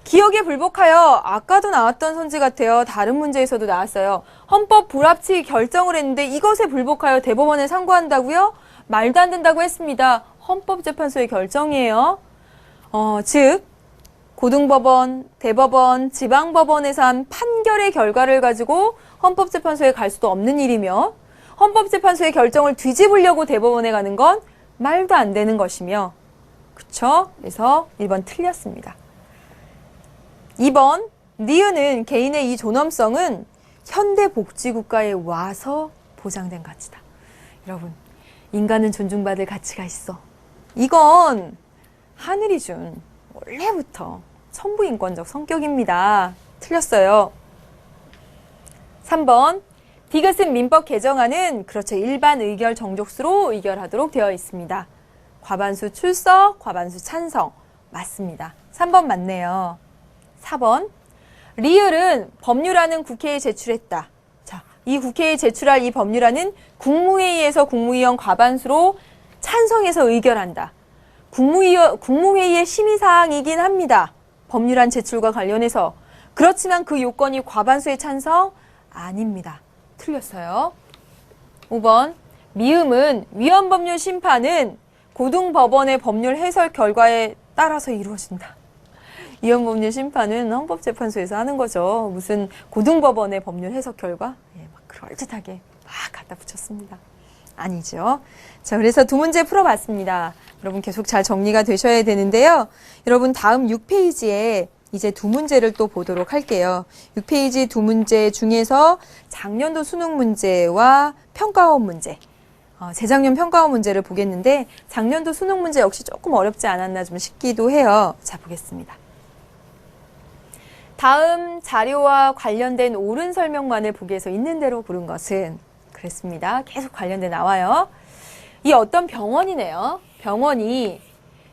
기억에 불복하여 아까도 나왔던 선지 같아요. 다른 문제에서도 나왔어요. 헌법 불합치 결정을 했는데 이것에 불복하여 대법원에 상고한다고요? 말도 안 된다고 했습니다. 헌법재판소의 결정이에요. 즉 고등법원, 대법원, 지방법원에서 한 판결의 결과를 가지고 헌법재판소에 갈 수도 없는 일이며 헌법재판소의 결정을 뒤집으려고 대법원에 가는 건 말도 안 되는 것이며 그쵸? 그래서 1번 틀렸습니다. 2번 니은은 개인의 이 존엄성은 현대복지국가에 와서 보장된 가치다. 여러분 인간은 존중받을 가치가 있어. 이건 하늘이 준 원래부터 천부인권적 성격입니다. 틀렸어요. 3번 디귿은 민법 개정안은 그렇죠. 일반 의결 정족수로 의결하도록 되어 있습니다. 과반수 출석, 과반수 찬성. 맞습니다. 3번 맞네요. 4번 리을은 법률안은 국회에 제출했다. 자, 이 국회에 제출할 이 법률안은 국무회의에서 국무위원 과반수로 찬성해서 의결한다. 국무회의의 심의사항이긴 합니다. 법률안 제출과 관련해서. 그렇지만 그 요건이 과반수의 찬성? 아닙니다. 틀렸어요. 5번 미음은 위헌법률 심판은 고등법원의 법률 해설 결과에 따라서 이루어진다. 위헌법률 심판은 헌법재판소에서 하는 거죠. 무슨 고등법원의 법률 해석 결과? 막 그럴듯하게 막 갖다 붙였습니다. 아니죠. 자, 그래서 두 문제 풀어봤습니다. 여러분 계속 잘 정리가 되셔야 되는데요. 여러분 다음 6페이지에 이제 두 문제를 또 보도록 할게요. 6페이지 두 문제 중에서 작년도 수능 문제와 평가원 문제, 재작년 평가원 문제를 보겠는데 작년도 수능 문제 역시 조금 어렵지 않았나 좀 싶기도 해요. 자, 보겠습니다. 다음 자료와 관련된 옳은 설명만을 보기에서 있는 대로 고른 것은 그랬습니다. 계속 관련돼 나와요. 이 어떤 병원이네요. 병원이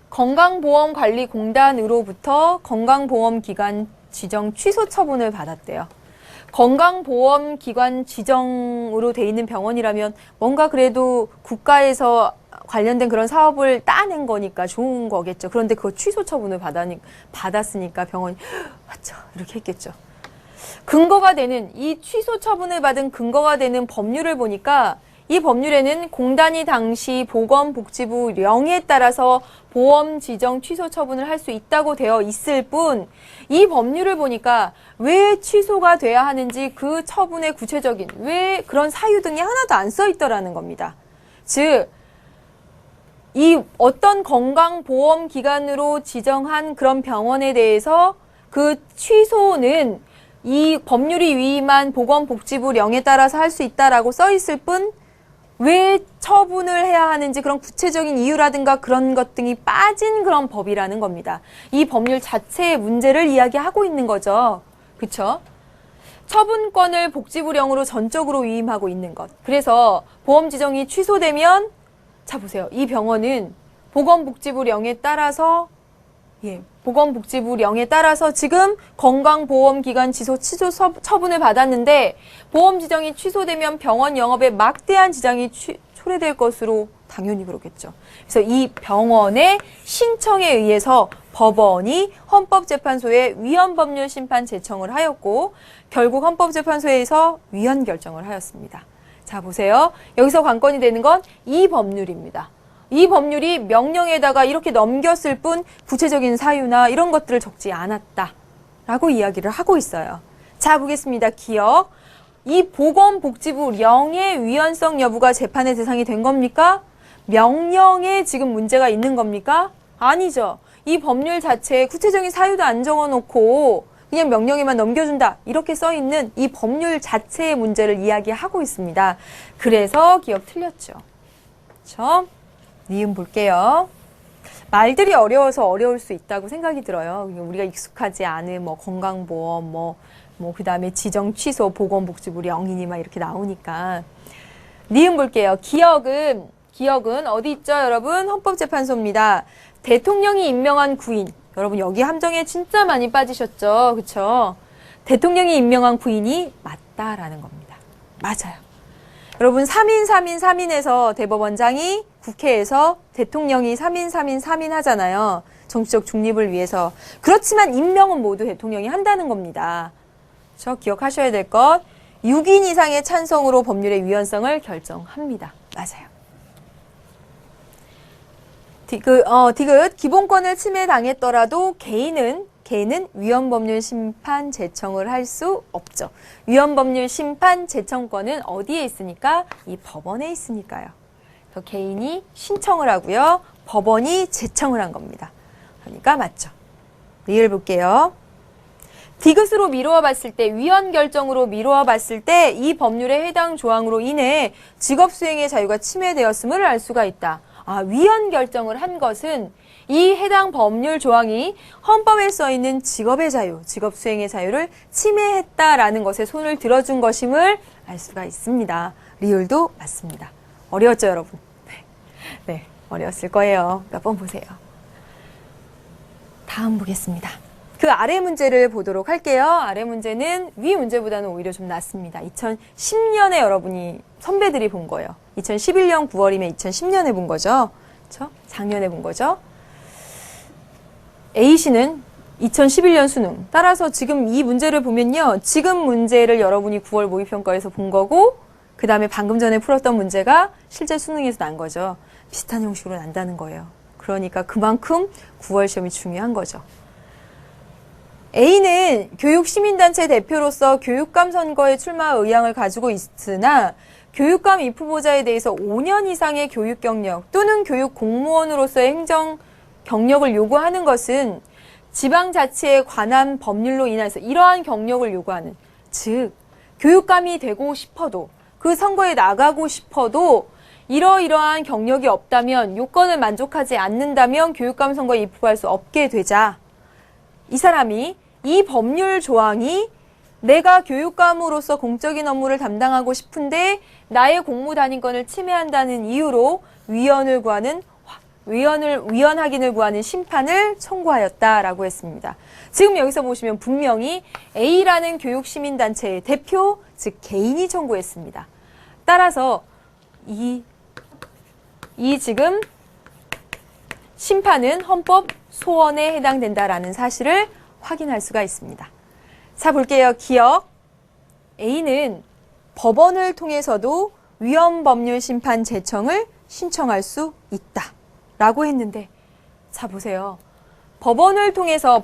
건강보험관리공단으로부터 건강보험기관 지정 취소 처분을 받았대요. 건강보험기관 지정으로 돼 있는 병원이라면 뭔가 그래도 국가에서 관련된 그런 사업을 따낸 거니까 좋은 거겠죠. 그런데 그거 취소 처분을 받았으니까 병원이 맞죠 이렇게 했겠죠. 근거가 되는 이 취소 처분을 받은 근거가 되는 법률을 보니까 이 법률에는 공단이 당시 보건복지부 령에 따라서 보험 지정 취소 처분을 할 수 있다고 되어 있을 뿐 이 법률을 보니까 왜 취소가 돼야 하는지 그 처분의 구체적인 왜 그런 사유 등이 하나도 안 써 있더라는 겁니다. 즉 이 어떤 건강보험기관으로 지정한 그런 병원에 대해서 그 취소는 이 법률이 위임한 보건복지부령에 따라서 할 수 있다라고 써 있을 뿐 왜 처분을 해야 하는지 그런 구체적인 이유라든가 그런 것 등이 빠진 그런 법이라는 겁니다. 이 법률 자체의 문제를 이야기하고 있는 거죠. 그렇죠? 처분권을 복지부령으로 전적으로 위임하고 있는 것. 그래서 보험 지정이 취소되면 자 보세요. 이 병원은 보건복지부령에 따라서 보건복지부령에 따라서 지금 건강보험기관 취소 처분을 받았는데 보험 지정이 취소되면 병원 영업에 막대한 지장이 초래될 것으로 당연히 그렇겠죠. 그래서 이 병원의 신청에 의해서 법원이 헌법재판소에 위헌법률 심판 제청을 하였고 결국 헌법재판소에서 위헌 결정을 하였습니다. 자 보세요. 여기서 관건이 되는 건 이 법률입니다. 이 법률이 명령에다가 이렇게 넘겼을 뿐 구체적인 사유나 이런 것들을 적지 않았다라고 이야기를 하고 있어요. 자, 보겠습니다. 기억. 이 보건복지부령의 위헌성 여부가 재판의 대상이 된 겁니까? 명령에 지금 문제가 있는 겁니까? 아니죠. 이 법률 자체에 구체적인 사유도 안 적어놓고 그냥 명령에만 넘겨준다. 이렇게 써있는 이 법률 자체의 문제를 이야기하고 있습니다. 그래서 기억 틀렸죠. 그렇죠? 니은 볼게요. 말들이 어려워서 어려울 수 있다고 생각이 들어요. 우리가 익숙하지 않은 뭐 건강보험, 그 다음에 지정 취소, 보건복지부령이니 막 이렇게 나오니까. 니은 볼게요. 기억은 어디 있죠, 여러분? 헌법재판소입니다. 대통령이 임명한 구인. 여러분 여기 함정에 진짜 많이 빠지셨죠? 그쵸? 대통령이 임명한 구인이 맞다라는 겁니다. 맞아요. 여러분 3인에서 대법원장이 국회에서 대통령이 3인 하잖아요. 정치적 중립을 위해서. 그렇지만 임명은 모두 대통령이 한다는 겁니다. 그렇죠? 기억하셔야 될 것. 6인 이상의 찬성으로 법률의 위헌성을 결정합니다. 맞아요. 디귿 기본권을 침해당했더라도 개인은 위헌법률 심판 제청을 할 수 없죠. 위헌법률 심판 제청권은 어디에 있으니까? 이 법원에 있으니까요. 그래서 개인이 신청을 하고요. 법원이 제청을 한 겁니다. 그러니까 맞죠. 리을 볼게요. 디귿으로 미루어 봤을 때, 위헌 결정으로 미루어 봤을 때 이 법률의 해당 조항으로 인해 직업 수행의 자유가 침해되었음을 알 수가 있다. 위헌 결정을 한 것은 이 해당 법률 조항이 헌법에 써 있는 직업의 자유, 직업 수행의 자유를 침해했다라는 것에 손을 들어준 것임을 알 수가 있습니다. 리을도 맞습니다. 어려웠죠, 여러분? 네, 어려웠을 거예요. 몇 번 보세요. 다음 보겠습니다. 그 아래 문제를 보도록 할게요. 아래 문제는 위 문제보다는 오히려 좀 낫습니다. 2010년에 여러분이 선배들이 본 거예요. 2011년 9월이면 2010년에 본 거죠. 그렇죠? 작년에 본 거죠. A씨는 2011년 수능. 따라서 지금 이 문제를 보면요. 지금 문제를 여러분이 9월 모의평가에서 본 거고 그 다음에 방금 전에 풀었던 문제가 실제 수능에서 난 거죠. 비슷한 형식으로 난다는 거예요. 그러니까 그만큼 9월 시험이 중요한 거죠. A는 교육시민단체 대표로서 교육감 선거에 출마 의향을 가지고 있으나 교육감 입후보자에 대해서 5년 이상의 교육 경력 또는 교육 공무원으로서의 행정 경력을 요구하는 것은 지방자치에 관한 법률로 인해서 이러한 경력을 요구하는, 즉 교육감이 되고 싶어도 그 선거에 나가고 싶어도 이러이러한 경력이 없다면, 요건을 만족하지 않는다면 교육감 선거에 입후보할 수 없게 되자 이 사람이 이 법률 조항이 내가 교육감으로서 공적인 업무를 담당하고 싶은데 나의 공무단임권을 침해한다는 이유로 위헌 확인을 구하는 심판을 청구하였다라고 했습니다. 지금 여기서 보시면 분명히 A라는 교육시민단체의 대표, 즉 개인이 청구했습니다. 따라서 이 지금 심판은 헌법 소원에 해당된다라는 사실을 확인할 수가 있습니다. 자, 볼게요. 기억. A는 법원을 통해서도 위헌법률 심판 제청을 신청할 수 있다 라고 했는데, 자 보세요. 법원을 통해서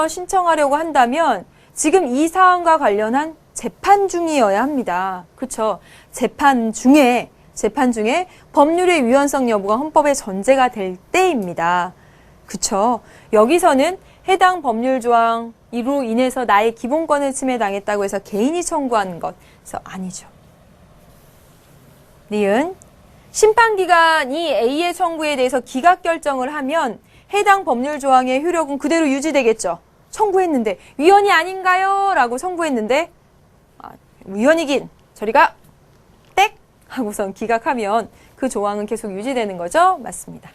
신청하려고 한다면 지금 이 사안과 관련한 재판 중이어야 합니다. 그렇죠? 재판 중에 법률의 위헌성 여부가 헌법에 전제가 될 때입니다. 그렇죠? 여기서는 해당 법률 조항으로 인해서 나의 기본권을 침해당했다고 해서 개인이 청구한 것, 그래서 아니죠. 니은 심판기관이 A의 청구에 대해서 기각 결정을 하면 해당 법률 조항의 효력은 그대로 유지되겠죠. 청구했는데 위헌이 아닌가요? 라고 청구했는데 위헌이긴 저리가 땡! 하고선 기각하면 그 조항은 계속 유지되는 거죠. 맞습니다.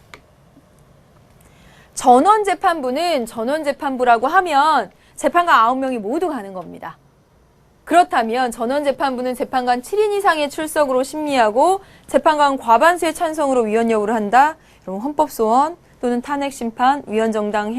전원재판부라고 하면 재판관 9명이 모두 가는 겁니다. 그렇다면 전원재판부는 재판관 7인 이상의 출석으로 심리하고 재판관 과반수의 찬성으로 위헌 여부를 한다. 여러분 헌법소원 또는 탄핵심판, 위헌정당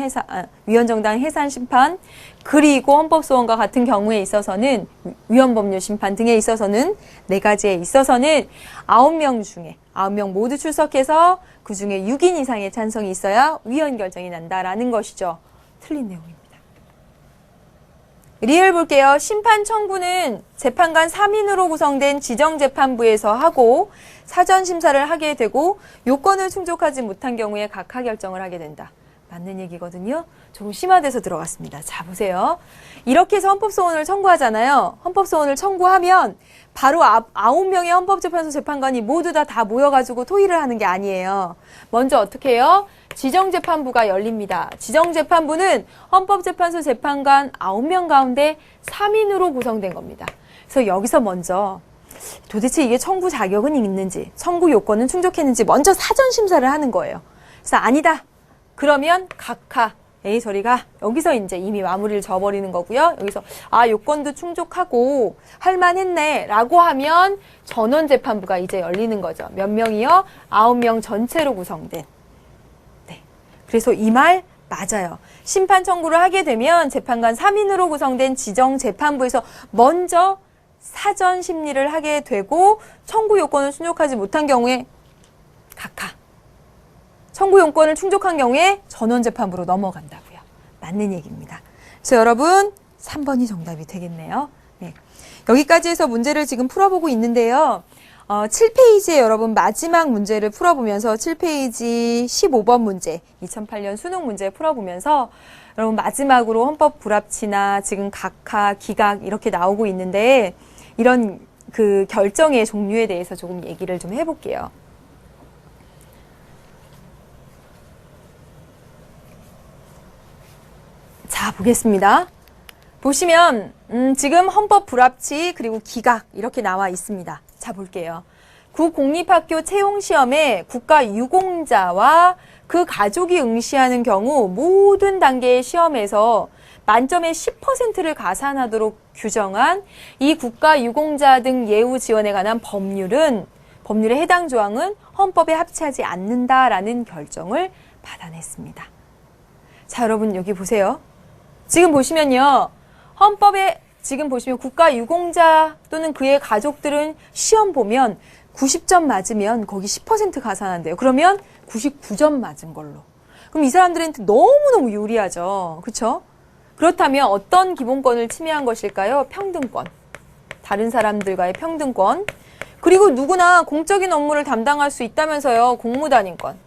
해산 심판, 그리고 헌법소원과 같은 경우에 있어서는 위헌법률 심판 등에 있어서는 4가지에 있어서는 9명 모두 출석해서 그 중에 6인 이상의 찬성이 있어야 위헌 결정이 난다라는 것이죠. 틀린 내용입니다. 리을 볼게요. 심판 청구는 재판관 3인으로 구성된 지정재판부에서 하고 사전 심사를 하게 되고 요건을 충족하지 못한 경우에 각하 결정을 하게 된다. 맞는 얘기거든요. 조금 심화돼서 들어갔습니다. 자, 보세요. 이렇게 해서 헌법소원을 청구하잖아요. 헌법소원을 청구하면 바로 9명의 헌법재판소 재판관이 모두 다 모여가지고 토의를 하는 게 아니에요. 먼저 어떻게 해요? 지정재판부가 열립니다. 지정재판부는 헌법재판소 재판관 9명 가운데 3인으로 구성된 겁니다. 그래서 여기서 먼저 도대체 이게 청구 자격은 있는지, 청구 요건은 충족했는지 먼저 사전 심사를 하는 거예요. 그래서 아니다. 그러면 각하, 에이 저리가 여기서 이제 이미 마무리를 져버리는 거고요. 여기서 요건도 충족하고 할만했네 라고 하면 전원재판부가 이제 열리는 거죠. 몇 명이요? 9명 전체로 구성된. 네. 그래서 이 말 맞아요. 심판 청구를 하게 되면 재판관 3인으로 구성된 지정재판부에서 먼저 사전 심리를 하게 되고 청구 요건을 충족하지 못한 경우에 각하. 청구 요건을 충족한 경우에 전원재판부로 넘어간다고요. 맞는 얘기입니다. 그래서 여러분 3번이 정답이 되겠네요. 네. 여기까지 해서 문제를 지금 풀어보고 있는데요. 7페이지에 여러분 마지막 문제를 풀어보면서 7페이지 15번 문제 2008년 수능 문제 풀어보면서 여러분 마지막으로 헌법 불합치나 지금 각하, 기각 이렇게 나오고 있는데 이런 그 결정의 종류에 대해서 조금 얘기를 좀 해볼게요. 자, 보겠습니다. 보시면 지금 헌법 불합치 그리고 기각 이렇게 나와 있습니다. 자, 볼게요. 국공립학교 채용시험에 국가유공자와 그 가족이 응시하는 경우 모든 단계의 시험에서 만점의 10%를 가산하도록 규정한 이 국가유공자 등 예우 지원에 관한 법률의 해당 조항은 헌법에 합치하지 않는다라는 결정을 받아냈습니다. 자, 여러분 여기 보세요. 지금 보시면요. 헌법에 지금 보시면 국가유공자 또는 그의 가족들은 시험 보면 90점 맞으면 거기 10% 가산한대요. 그러면 99점 맞은 걸로. 그럼 이 사람들한테 너무너무 유리하죠. 그렇죠? 그렇다면 어떤 기본권을 침해한 것일까요? 평등권. 다른 사람들과의 평등권. 그리고 누구나 공적인 업무를 담당할 수 있다면서요. 공무단임권.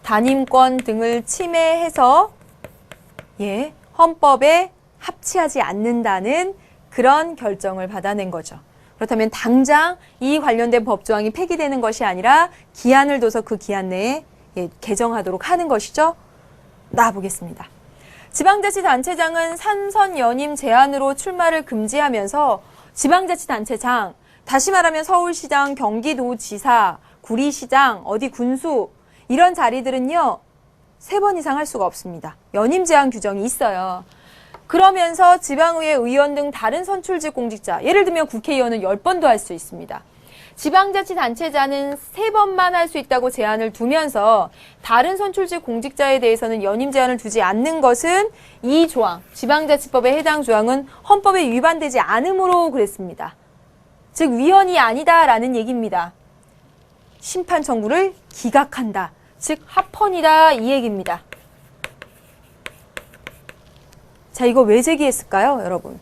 단임권 등을 침해해서 헌법에 합치하지 않는다는 그런 결정을 받아낸 거죠. 그렇다면 당장 이 관련된 법조항이 폐기되는 것이 아니라 기한을 둬서 그 기한 내에 개정하도록 하는 것이죠. 나와보겠습니다. 지방자치단체장은 산선 연임 제한으로 출마를 금지하면서 지방자치단체장, 다시 말하면 서울시장, 경기도지사, 구리시장, 어디 군수 이런 자리들은요. 3번 이상 할 수가 없습니다. 연임 제한 규정이 있어요. 그러면서 지방의회 의원 등 다른 선출직 공직자, 예를 들면 국회의원은 10번도 할 수 있습니다. 지방자치단체자는 3번만 할 수 있다고 제한을 두면서 다른 선출직 공직자에 대해서는 연임 제한을 두지 않는 것은 이 조항, 지방자치법의 해당 조항은 헌법에 위반되지 않음으로 그랬습니다. 즉 위헌이 아니다라는 얘기입니다. 심판 청구를 기각한다. 즉 합헌이다 이 얘기입니다. 자, 이거 왜 제기했을까요, 여러분?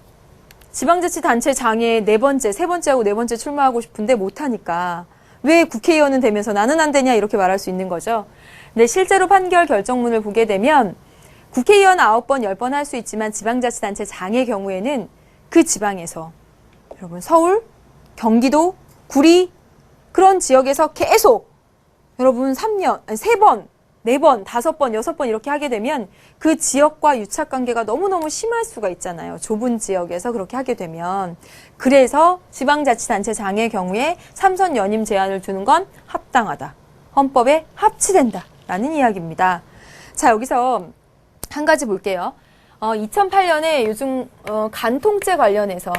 지방자치단체장에 4번째, 3번째하고 4번째 출마하고 싶은데 못하니까 왜 국회의원은 되면서 나는 안 되냐 이렇게 말할 수 있는 거죠. 근데 실제로 판결 결정문을 보게 되면 국회의원 9번, 10번 할 수 있지만 지방자치단체장의 경우에는 그 지방에서 여러분 서울, 경기도, 구리 그런 지역에서 계속 여러분 3년, 아니 3번, 4번, 5번, 6번 이렇게 하게 되면 그 지역과 유착관계가 너무너무 심할 수가 있잖아요. 좁은 지역에서 그렇게 하게 되면. 그래서 지방자치단체장의 경우에 3선 연임 제한을 두는 건 합당하다. 헌법에 합치된다라는 이야기입니다. 자, 여기서 한 가지 볼게요. 2008년에 요즘 간통죄 관련해서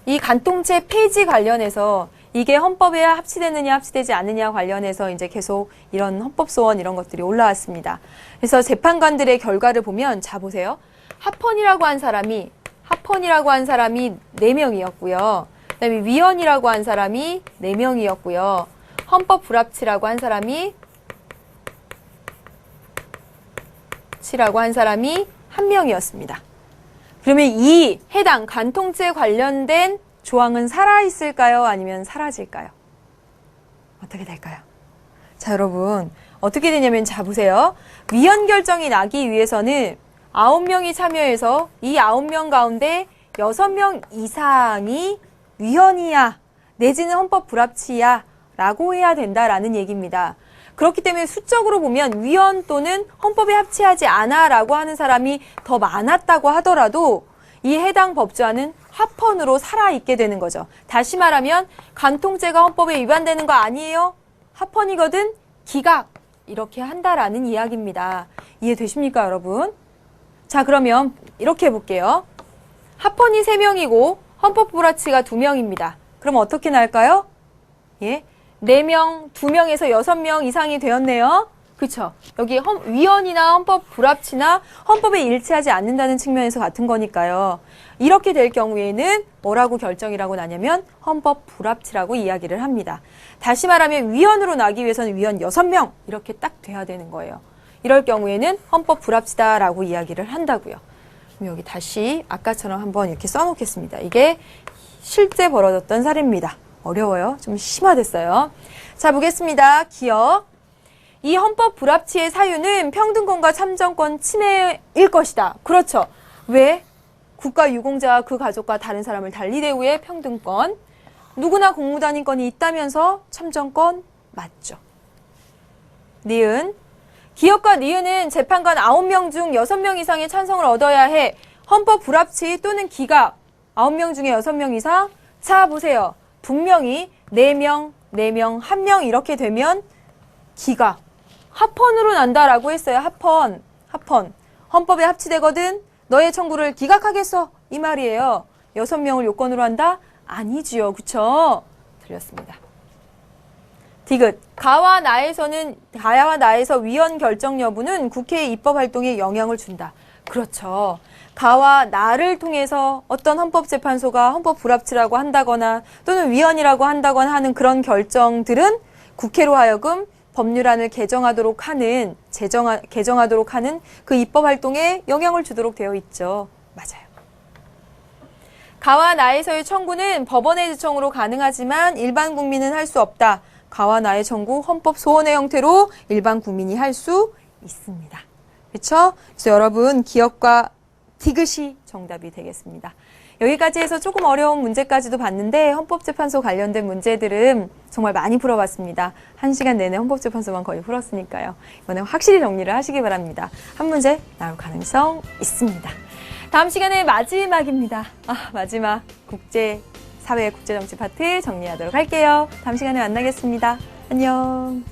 이 간통죄 폐지 관련해서 이게 헌법에 합치되느냐 합치되지 않느냐 관련해서 이제 계속 이런 헌법소원 이런 것들이 올라왔습니다. 그래서 재판관들의 결과를 보면 자 보세요. 합헌이라고 한 사람이 4명이었고요. 그다음에 위헌이라고 한 사람이 4명이었고요. 헌법 불합치라고 한 사람이 1명이었습니다. 그러면 이 해당 간통죄 관련된 조항은 살아있을까요? 아니면 사라질까요? 어떻게 될까요? 자, 여러분 어떻게 되냐면 자 보세요. 위헌 결정이 나기 위해서는 9명이 참여해서 이 9명 가운데 6명 이상이 위헌이야 내지는 헌법 불합치야 라고 해야 된다라는 얘기입니다. 그렇기 때문에 수적으로 보면 위헌 또는 헌법에 합치하지 않아 라고 하는 사람이 더 많았다고 하더라도 이 해당 법조안은 합헌으로 살아있게 되는 거죠. 다시 말하면 간통죄가 헌법에 위반되는 거 아니에요? 합헌이거든? 기각! 이렇게 한다라는 이야기입니다. 이해되십니까, 여러분? 자, 그러면 이렇게 해볼게요. 합헌이 3명이고 헌법 불합치가 2명입니다. 그럼 어떻게 날까요? 예, 4명, 2명에서 6명 이상이 되었네요. 그쵸? 여기 위헌이나 헌법 불합치나 헌법에 일치하지 않는다는 측면에서 같은 거니까요. 이렇게 될 경우에는 뭐라고 결정이라고 나냐면 헌법 불합치라고 이야기를 합니다. 다시 말하면 위헌으로 나기 위해서는 위헌 6명 이렇게 딱 돼야 되는 거예요. 이럴 경우에는 헌법 불합치다라고 이야기를 한다고요. 그럼 여기 다시 아까처럼 한번 이렇게 써놓겠습니다. 이게 실제 벌어졌던 사례입니다. 어려워요. 좀 심화됐어요. 자, 보겠습니다. 기억. 이 헌법 불합치의 사유는 평등권과 참정권 침해일 것이다. 그렇죠. 왜? 국가 유공자와 그 가족과 다른 사람을 달리 대우의 평등권. 누구나 공무단인권이 있다면서 참정권 맞죠. 니은. 기업과 니은은 재판관 9명 중 6명 이상의 찬성을 얻어야 해. 헌법 불합치 또는 기각. 9명 중에 6명 이상. 자, 보세요. 분명히 4명, 4명, 1명 이렇게 되면 기각. 합헌으로 난다라고 했어요. 합헌. 헌법에 합치되거든. 너의 청구를 기각하겠어. 이 말이에요. 6명을 요건으로 한다? 아니지요. 그쵸? 틀렸습니다. 디귿. 가와 나에서 위헌 결정 여부는 국회의 입법 활동에 영향을 준다. 그렇죠. 가와 나를 통해서 어떤 헌법재판소가 헌법 불합치라고 한다거나 또는 위헌이라고 한다거나 하는 그런 결정들은 국회로 하여금 법률안을 개정하도록 하는 그 입법 활동에 영향을 주도록 되어 있죠. 맞아요. 가와 나에서의 청구는 법원의 지청으로 가능하지만 일반 국민은 할 수 없다. 가와 나의 청구 헌법 소원의 형태로 일반 국민이 할 수 있습니다. 그렇죠? 그래서 여러분 기억과 디귿이 정답이 되겠습니다. 여기까지 해서 조금 어려운 문제까지도 봤는데 헌법재판소 관련된 문제들은 정말 많이 풀어봤습니다. 1시간 내내 헌법재판소만 거의 풀었으니까요. 이번에 확실히 정리를 하시기 바랍니다. 한 문제 나올 가능성 있습니다. 다음 시간에 마지막입니다. 마지막 사회 국제정치 파트 정리하도록 할게요. 다음 시간에 만나겠습니다. 안녕.